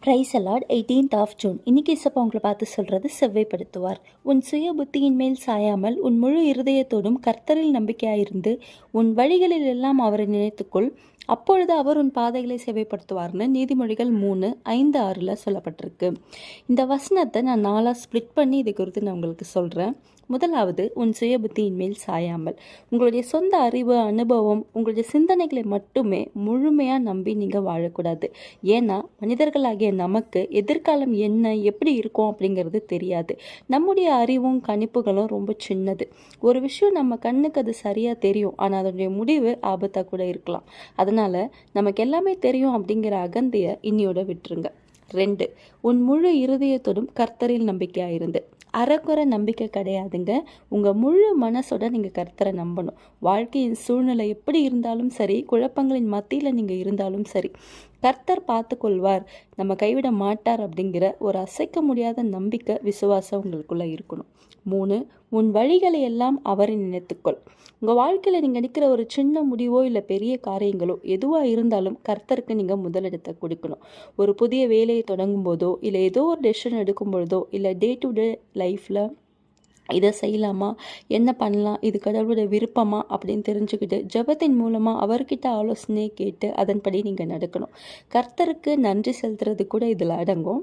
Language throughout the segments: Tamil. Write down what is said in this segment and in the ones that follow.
Price allot 18th of June. இன்னைக்கு இசப்பா உங்களை பார்த்து சொல்றது செவ்வைப்படுத்துவார். உன் சுய புத்தியின் மேல் சாயாமல் உன் முழு இருதயத்தோடும் கர்த்தரில் நம்பிக்கையாயிருந்து உன் வழிகளில் எல்லாம் அவரை நினைத்துக்கொள், அப்பொழுது அவர் உன் பாதைகளை செவ்வைப்படுத்துவார்னு நீதிமொழிகள் 3:5-6 சொல்லப்பட்டிருக்கு. இந்த வசனத்தை நான் 4 ஸ்ப்ளிட் பண்ணி இதை குறித்து நான் உங்களுக்கு சொல்கிறேன். முதலாவது, உன் சுய புத்தியின் மேல் சாயாமல். உங்களுடைய சொந்த அறிவு, அனுபவம், உங்களுடைய சிந்தனைகளை மட்டுமே முழுமையாக நம்பி நீங்கள் வாழக்கூடாது. ஏன்னா மனிதர்களாகிய நமக்கு எதிர்காலம் என்ன, எப்படி இருக்கும் அப்படிங்கிறது தெரியாது. நம்முடைய அறிவும் கணிப்புகளும் ரொம்ப சின்னது. ஒரு விஷயம் நம்ம கண்ணுக்கு அது சரியாக தெரியும், ஆனால் அதனுடைய முடிவு ஆபத்தாக கூட இருக்கலாம். அதனால் நமக்கு எல்லாமே தெரியும் அப்படிங்கிற அகந்தையை இன்னியோட விட்டுருங்க. 2, உன் முழு இருதயத்தோடும் கர்த்தரில் நம்பிக்கையாக இருந்து. அறக்குறை நம்பிக்கை கிடையாதுங்க. உங்கள் முழு மனசோட நீங்கள் கர்த்தரை நம்பணும். வாழ்க்கையின் சூழ்நிலை எப்படி இருந்தாலும் சரி, குழப்பங்களின் மத்தியில் நீங்கள் இருந்தாலும் சரி, கர்த்தர் பார்த்து கொள்வார், நம்ம கைவிட மாட்டார் அப்படிங்கிற ஒரு அசைக்க முடியாத நம்பிக்கை, விசுவாசம் உங்களுக்குள்ளே இருக்கணும். 3, உன் வழிகளை எல்லாம் அவரை நினைத்துக்கொள். உங்கள் வாழ்க்கையில் நீங்கள் எடுக்கிற ஒரு சின்ன முடிவோ இல்லை பெரிய காரியங்களோ எதுவாக இருந்தாலும் கர்த்தருக்கு நீங்கள் முதலிடத்தை கொடுக்கணும். ஒரு புதிய வேலையை தொடங்கும் போதோ, இல்லை ஏதோ ஒரு டெசிஷன் எடுக்கும் பொழுதோ, இல்லை டே டு டே லைஃப்பில் இதை செய்யலாமா, என்ன பண்ணலாம், இது கடவுளோட விருப்பமா அப்படின்னு தெரிஞ்சுக்கிட்டு ஜெபத்தின் மூலமாக அவர்கிட்ட ஆலோசனையை கேட்டு அதன்படி நீங்கள் நடக்கணும். கர்த்தருக்கு நன்றி செலுத்துறது கூட இதில் அடங்கும்.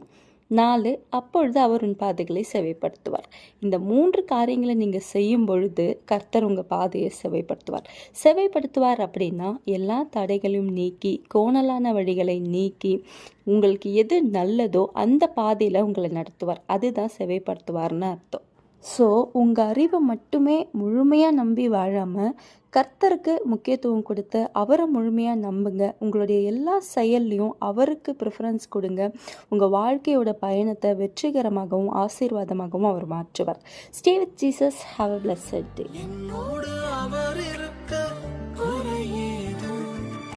4, அப்பொழுது அவர் உன் பாதைகளை செவைப்படுத்துவார். இந்த 3 காரியங்களை நீங்கள் செய்யும் பொழுது கர்த்தர் உங்கள் பாதையை செவைப்படுத்துவார் அப்படின்னா எல்லா தடைகளையும் நீக்கி, கோணலான வழிகளை நீக்கி, உங்களுக்கு எது நல்லதோ அந்த பாதையில் உங்களை நடத்துவார். அதுதான் செவைப்படுத்துவார்னு அர்த்தம். ஸோ உங்கள் அறிவை மட்டுமே முழுமையாக நம்பி வாழாமல் கர்த்தருக்கு முக்கியத்துவம் கொடுத்து அவரை முழுமையாக நம்புங்க. உங்களுடைய எல்லா செயல்லையும் அவருக்கு ப்ரிஃபரன்ஸ் கொடுங்க. உங்கள் வாழ்க்கையோட பயணத்தை வெற்றிகரமாகவும் ஆசீர்வாதமாகவும் அவர் மாற்றுவார். Stay with Jesus. Have a blessed day.